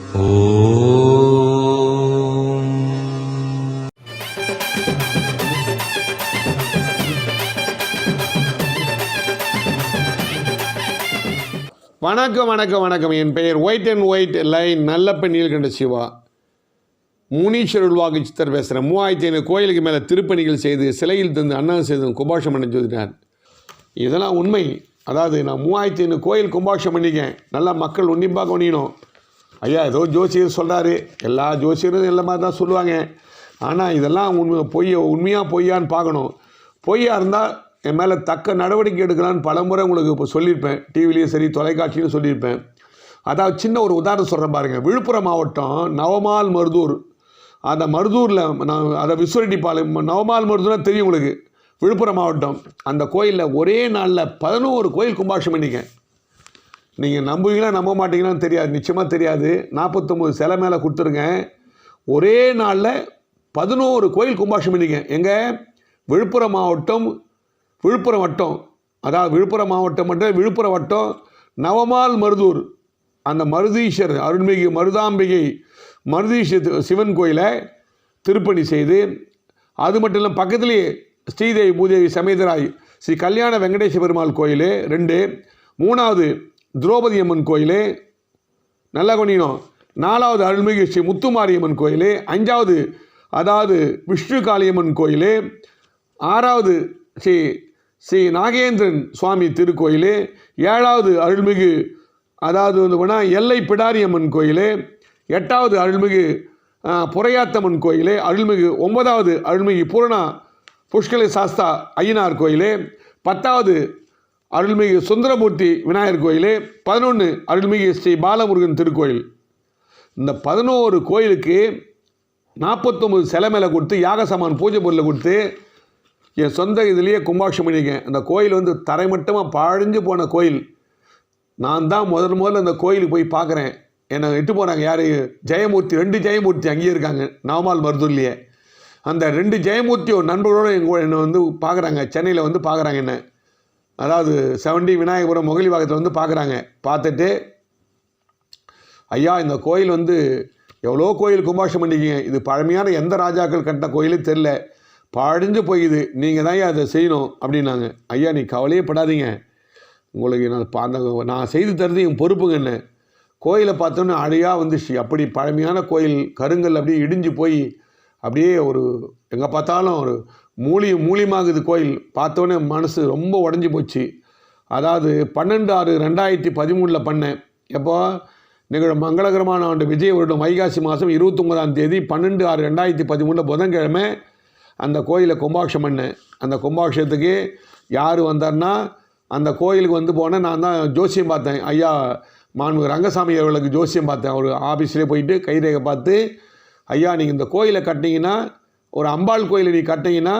வணக்கம் வணக்கம் வணக்கம். என் பெயர் white and white line Nallappa Neelakanda Siva. Muneeswarar உள்வாக்கு சித்தர் பேசுகிறேன். 3500 கோயிலுக்கு மேலே திருப்பணிகள் செய்து சிலையில் தந்து அன்னதானம் செய்து கும்பாஷம் பண்ண சொல்லிட்டார். இதெல்லாம் உண்மை. அதாவது நான் 3500 கோயில் கும்பாஷம் பண்ணிக்கேன். நல்லா மக்கள் உன்னிப்பாக கவனிக்கணும். ஐயா ஏதோ ஜோசியர் சொல்கிறாரு, எல்லா ஜோசியரும் எல்லா மாதிரி தான் சொல்லுவாங்க. ஆனால் இதெல்லாம் உண்மையாக பொய்யான்னு பார்க்கணும். பொய்யா இருந்தால் என் மேலே தக்க நடவடிக்கை எடுக்கலான்னு பலமுறை உங்களுக்கு இப்போ சொல்லியிருப்பேன். டிவிலையும் சரி தொலைக்காட்சியிலும் சொல்லியிருப்பேன். அதாவது சின்ன ஒரு உதாரணம் சொல்கிறேன் பாருங்கள். விழுப்புரம் மாவட்டம் நவமால் மருதூர், அந்த மருதூரில் அதை விஸ்வரெட்டிப்பாளையம் நவமால் மருதூர்னா தெரியும் உங்களுக்கு, விழுப்புரம் மாவட்டம். அந்த கோயிலில் ஒரே நாளில் 11 கோயில் கும்பாஷம் பண்ணிக்கேன். நீங்கள் நம்புவீங்களா நம்ப மாட்டீங்களான்னு தெரியாது, நிச்சயமாக தெரியாது. 49 சிலை மேலே கொடுத்துருங்க. ஒரே நாளில் 11 கோயில் கும்பாஷம் பண்ணிக்கேன். எங்கே? விழுப்புரம் மாவட்டம், விழுப்புரம் வட்டம். அதாவது விழுப்புரம் மாவட்டம் மட்டும் விழுப்புரம் வட்டம் நவமால் மருதூர், அந்த மருதீஸ்வர் அருள்மிகு மருதாம்பிகை மருதீஸ்வர் சிவன் கோயிலை திருப்பணி செய்து, அது மட்டும் இல்லாமல் பக்கத்துலேயே ஸ்ரீதேவி பூதேவி சமேதராய் ஸ்ரீ கல்யாண வெங்கடேச பெருமாள் கோயில் 2, 3வது திரௌபதி அம்மன் கோயில் நல்லா கவனிக்கணும், 4வது அருள்மிகு ஸ்ரீ முத்துமாரியம்மன் கோயில், 5வது அதாவது விஷ்ணு காளியம்மன் கோயில், 6வது ஸ்ரீ நாகேந்திரன் சுவாமி திருக்கோயில், 7வது அருள்மிகு அதாவது எல்லை பிடாரியம்மன் கோயில், 8வது அருள்மிகு புரையாத்தம்மன் கோயில், அருள்மிகு 9வது அருள்மிகு பூரணா புஷ்கலை சாஸ்தா ஐயனார் கோயில், 10வது அருள்மிகு சுந்தரமூர்த்தி விநாயகர் கோயில், 11 அருள்மிகு ஸ்ரீ பாலமுருகன் திருக்கோயில். இந்த 11 கோயிலுக்கு 49 சிலை மேலே கொடுத்து யாக சாமான் பூஜை பொருளை கொடுத்து என் சொந்த இதுலேயே கும்பாஷம் பண்ணியிருக்கேன். அந்த கோயில் தரைமட்டமாக பாழிஞ்சு போன கோயில். நான் தான் முதல்ல அந்த கோயிலுக்கு போய் பார்க்குறேன். என்னை இட்டு போனாங்க. யார்? ஜெயமூர்த்தி. 2 ஜெயமூர்த்தி அங்கேயே இருக்காங்க நவமால் மருதூர்லேயே. அந்த 2 ஜெயமூர்த்தியும் நண்பர்களோடு என்னை பார்க்குறாங்க. சென்னையில் பார்க்குறாங்க என்ன. அதாவது 70 விநாயகபுரம் மொகலிவாகத்தில் பார்க்குறாங்க. பார்த்துட்டு ஐயா இந்த கோயில் எவ்வளோ கோயில் கும்பாஷம் பண்ணிக்கிங்க, இது பழமையான எந்த ராஜாக்கள் கட்டின கோயிலும் தெரில, பாழிஞ்சு போயிது, நீங்கள் தான் அதை செய்யணும் அப்படின்னாங்க. ஐயா நீ கவலையே படாதீங்க, உங்களுக்கு நான் செய்து தருது என் பொறுப்புங்க. என்ன கோயிலை பார்த்தோன்னே அழையாக வந்துச்சு. அப்படி பழமையான கோயில், கருங்கல் அப்படியே இடிஞ்சு போய் அப்படியே எங்கே பார்த்தாலும் ஒரு மூலியமாகுது கோயில். பார்த்தோன்னே மனசு ரொம்ப உடஞ்சி போச்சு. அதாவது 12/6/2013 பண்ணேன். எப்போ நிகழும் மங்களகரமான ஆண்டு விஜய வருடம் வைகாசி மாதம் 29ஆம் தேதி 12/6/2013 புதன்கிழமை அந்த கோயிலை கும்பாஷம் பண்ணேன். அந்த கும்பாஷத்துக்கு யார் வந்தார்னா, அந்த கோயிலுக்கு போனேன். நான் தான் ஜோசியம் பார்த்தேன். ஐயா மாண்புமிகு ரங்கசாமி அவர்களுக்கு ஜோசியம் பார்த்தேன். அவர் ஆஃபீஸ்லேயே போயிட்டு கைரேகை பார்த்து, ஐயா நீங்கள் இந்த கோயிலை கட்டிங்கன்னா, ஒரு அம்பாள் கோயிலை நீ கட்டிங்கன்னா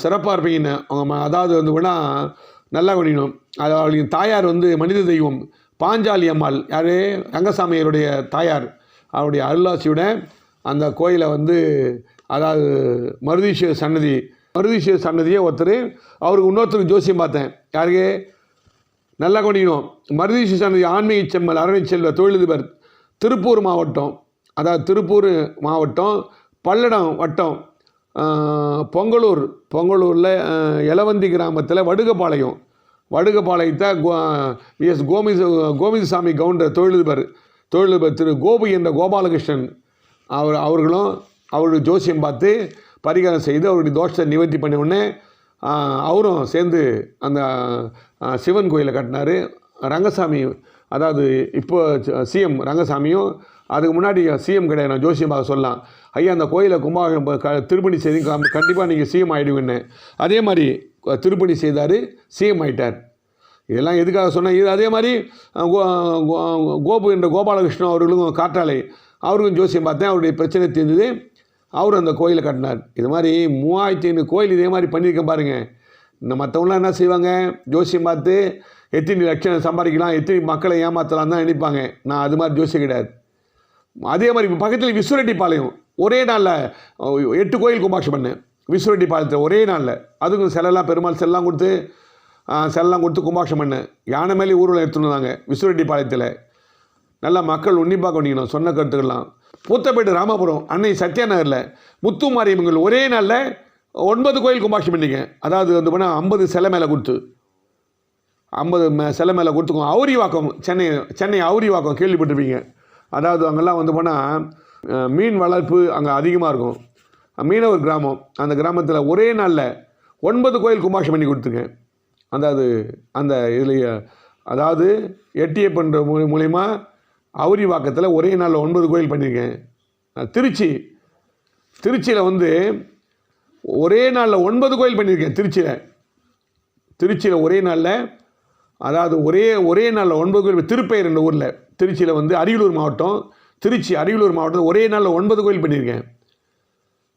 சிறப்பாக இருப்பீங்கன்னு. அவங்க அதாவது நல்லா கவனிக்கணும். அது அவளுக்கு தாயார் மனித தெய்வம் பாஞ்சாலி அம்மாள். யார்? ரங்கசாமியருடைய தாயார். அவருடைய அருளாசியோட அந்த கோயிலை அதாவது மருதீஸ்வரர் சன்னதியே ஒருத்தர், அவருக்கு இன்னொருத்தருக்கு ஜோசியம் பார்த்தேன். யாருக்கு? நல்லா கவனிக்கணும். மருதீஸ்வரர் சன்னதி ஆன்மீக செம்மல் அரணை செல்வ தொழிலதிபர், திருப்பூர் மாவட்டம். அதாவது திருப்பூர் மாவட்டம் பல்லடம் வட்டம் பொங்கலூரில் எலவந்தி கிராமத்தில் வடுகப்பாளையத்தை விஎஸ் கோவிந்தசாமி கவுண்டர் தொழிலதிபர் திரு கோபி என்ற கோபாலகிருஷ்ணன் அவர்களும் அவருடைய ஜோசியம் பார்த்து பரிகாரம் செய்து அவருடைய தோஷத்தை நிவர்த்தி பண்ண உடனே அவரும் சேர்ந்து அந்த சிவன் கோயிலை கட்டினார். ரங்கசாமி, அதாவது இப்போ சிஎம் ரங்கசாமியும், அதுக்கு முன்னாடி சிஎம் கிடையாது, நான் ஜோசியம் பார்க்க சொல்லலாம். ஐயா அந்த கோயிலை திருப்பணி செய்து கண்டிப்பாக நீங்கள் சிஎம் ஆகிடுவீன்னு. அதே மாதிரி திருப்பணி செய்தார், சிஎம் ஆகிட்டார். இதெல்லாம் எதுக்காக சொன்னேன்? இது அதே மாதிரி கோபு என்ற கோபாலகிருஷ்ணன் அவர்களுக்கும் காற்றாலை, அவருக்கும் ஜோசியம் பார்த்தேன். அவருடைய பிரச்சனை தெரிஞ்சது, அவர் அந்த கோயிலை கட்டினார். இது மாதிரி 3500 கோயில் இதே மாதிரி பண்ணியிருக்கேன் பாருங்கள். இந்த மற்றவங்களாம் என்ன செய்வாங்க? ஜோசியம் பார்த்து எத்தனை லட்சம் சம்பாதிக்கலாம், எத்தனை மக்களை ஏமாற்றலாம் தான் நினைப்பாங்க. நான் அது மாதிரி ஜோசியம் கிடையாது. அதே மாதிரி இப்போ பக்கத்தில் விஸ்வரெட்டிப்பாளையம் ஒரே நாளில் 8 கோயில் கும்பாஷம் பண்ணேன். விஸ்வரெட்டிப்பாளையத்தில் ஒரே நாளில். அதுக்கும் செலெல்லாம் பெருமாள் செல்லாம் கொடுத்து கும்பாஷம் பண்ணேன். யானை மேலே ஊர்வலம் எடுத்துன்னு வந்தாங்க விஸ்வரெட்டிப்பாளையத்தில். நல்லா மக்கள் உன்னிப்பாக கவனிக்கணும் சொன்ன கருத்துக்கள்லாம். பூத்தப்பேட்டு ராமபுரம் அன்னை சத்யா நகரில் முத்து மாரியம்மன் ஒரே நாளில் 9 கோயில் கும்பாஷம் பண்ணிங்க. அதாவது வந்து போனால் 50 சிலை மேலே கொடுத்து 50 சிலை மேலே கொடுத்துக்கோங்க. அவுரிவாக்கம் சென்னை அவுரிவாக்கம் கேள்விப்பட்டிருப்பீங்க. அதாவது அங்கெல்லாம் வந்து போனால் மீன் வளர்ப்பு அங்கே அதிகமாக இருக்கும். மீனவர் கிராமம். அந்த கிராமத்தில் ஒரே நாளில் 9 கோயில் கும்பாஷம் பண்ணி கொடுத்துருங்க. அதாவது அந்த இதில் அதாவது எட்டியப்பன்ற மூலிமா அவுரிவாக்கத்தில் ஒரே நாளில் 9 கோயில் பண்ணியிருக்கேன். திருச்சியில் வந்து ஒரே நாளில் 9 கோயில் பண்ணியிருக்கேன். திருச்சியில் ஒரே நாளில் அதாவது ஒரே நாளில் 9 கோயில். திருப்பெயர் என்ற ஊரில் திருச்சியில் வந்து அரியலூர் மாவட்டம் ஒரே நாளில் 9 கோயில் பண்ணியிருக்கேன்.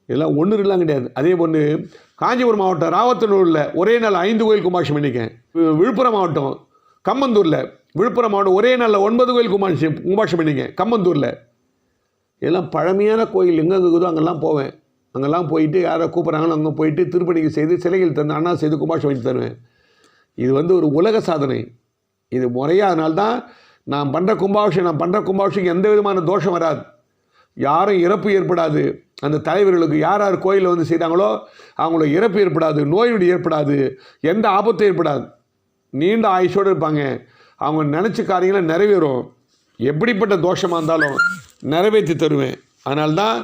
இதெல்லாம் ஒன்று எல்லாம் கிடையாது. அதே போன்று காஞ்சிபுரம் மாவட்டம் ராவத்தனூரில் ஒரே நாள் 5 கோயில் கும்பாஷம் பண்ணியிருக்கேன். விழுப்புரம் மாவட்டம் கம்மந்தூரில் ஒரே நாளில் 9 கோயில் கும்பாஷம் பண்ணியிருக்கேன் கம்மந்தூரில். இதெல்லாம் பழமையான கோயில் எங்கே இருக்குதோ அங்கெல்லாம் போவேன். அங்கெல்லாம் போயிட்டு யாரை கூப்பிட்றாங்களோ அங்கே போயிட்டு திருப்பணிக்கு செய்து சிலைகள் தந்து அண்ணா செய்து கும்பாஷம் வாங்கி தருவேன். இது வந்து ஒரு உலக சாதனை. இது முறையாக அதனால்தான் நான் பண்ணுற கும்பாபிஷேகம் எந்த விதமான தோஷம் வராது. யாரும் இறப்பு ஏற்படாது. அந்த தலைவர்களுக்கு யார் கோயிலில் வந்து செய்கிறாங்களோ அவங்களுக்கு இறப்பு ஏற்படாது, நோய் நொடி ஏற்படாது, எந்த ஆபத்தும் ஏற்படாது. நீண்ட ஆயுஷோடு இருப்பாங்க. அவங்க நினச்ச காரியங்களை நிறைவேறும். எப்படிப்பட்ட தோஷமாக இருந்தாலும் நிறைவேற்றி தருவேன். அதனால்தான்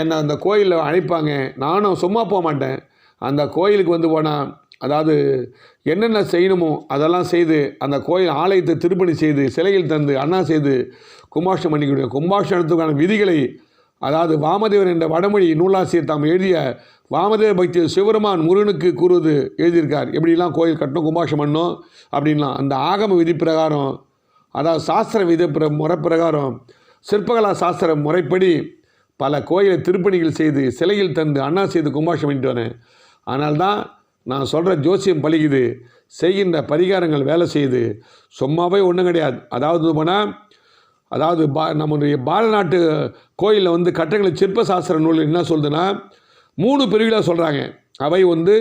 என்னை அந்த கோயிலில் அழைப்பாங்க. நானும் சும்மா போக மாட்டேன். அந்த கோயிலுக்கு வந்து போனால் அதாவது என்னென்ன செய்யணுமோ அதெல்லாம் செய்து அந்த கோயில் ஆலயத்தை திருப்பணி செய்து சிலைகள் தந்து அண்ணா செய்து கும்பாஷம் பண்ணிக்கிடுவேன். கும்பாஷனத்துக்கான விதிகளை அதாவது வாமதேவர் என்ற வடமொழி நூலாசிரியர் தாம் எழுதிய வாமதேவ பக்தி சிவருமான் முருகனுக்கு கூறுவது எழுதியிருக்கார். எப்படிலாம் கோயில் கட்டணும் கும்பாஷம் பண்ணணும் அப்படின்லாம் அந்த ஆகம விதி பிரகாரம் அதாவது சாஸ்திர விதி முறை பிரகாரம் சிற்பகலா சாஸ்திர முறைப்படி பல கோயிலை திருப்பணிகள் செய்து சிலையில் தந்து அண்ணா செய்து கும்பாஷம் பண்ணிட்டு வரேன். அதனால்தான் நான் சொல்கிற ஜோசியம் பலிக்குது. செய்கின்ற பரிகாரங்கள் வேலை செய்யுது. சும்மாவே ஒன்றும் கிடையாது. அதாவது நம்முடைய பாரத நாட்டு கோயிலில் வந்து கட்டங்களை சிற்ப சாஸ்திர நூல் என்ன சொல்லுதுன்னா 3 பிரிவுகளாக சொல்கிறாங்க. அவை வந்து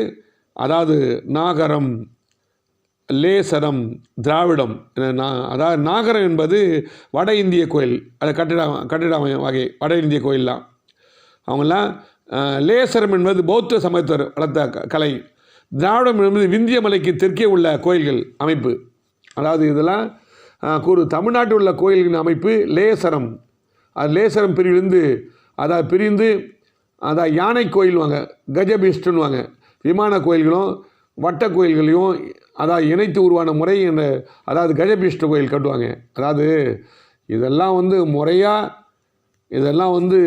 அதாவது நாகரம், லேசரம், திராவிடம். அதாவது நாகரம் என்பது வட இந்திய கோயில். அது கட்டிட வகை வட இந்திய கோயிலெலாம். அவங்களாம் லேசரம் என்பது பௌத்த சமயத்தர் வளர்த்த கலை. திராவிடம் என்பது விந்திய மலைக்கு தெற்கே உள்ள கோயில்கள் அமைப்பு. அதாவது இதெல்லாம் தமிழ்நாட்டில் உள்ள கோயில்களின் அமைப்பு லேசரம். அது லேசரம் பிரிவிலிருந்து பிரிந்து யானை கோயில்வாங்க, கஜபீஷ்டன்வாங்க. விமான கோயில்களும் வட்ட கோயில்களையும் இணைத்து உருவான முறை என்ற கஜபீஷ்ட கோயில் கட்டுவாங்க. இதெல்லாம் வந்து முறையாக இதெல்லாம் வந்து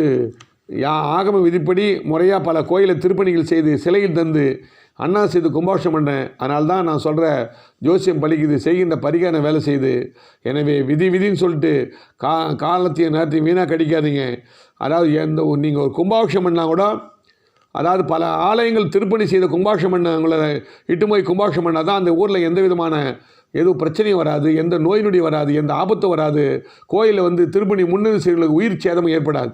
ஆகம விதிப்படி முறையாக பல கோயிலை திருப்பணிகள் செய்து சிலையில் தந்து அண்ணா செய்து கும்பாபிஷேகம் பண்ணேன். அதனால்தான் நான் சொல்கிற ஜோசியம் பலிக்குது. செய்கின்ற பரிகாரம் வேலை செய்து. எனவே விதின்னு சொல்லிட்டு காலத்தையும் நேரத்தையும் வீணாக கடிக்காதீங்க. நீங்கள் ஒரு கும்பாபிஷேகம் பண்ணால் கூட பல ஆலயங்கள் திருப்பணி செய்த கும்பாபிஷேகம் பண்ணவங்களை இட்டு போய் கும்பாபிஷேகம் பண்ணால் தான் அந்த ஊரில் எந்த விதமான எதுவும் பிரச்சனையும் வராது, எந்த நோய் நொடி வராது, எந்த ஆபத்தும் வராது. கோயிலில் வந்து திருப்பணி முன்னெடுத்து செய்வர்களுக்கு உயிர் சேதமும் ஏற்படாது.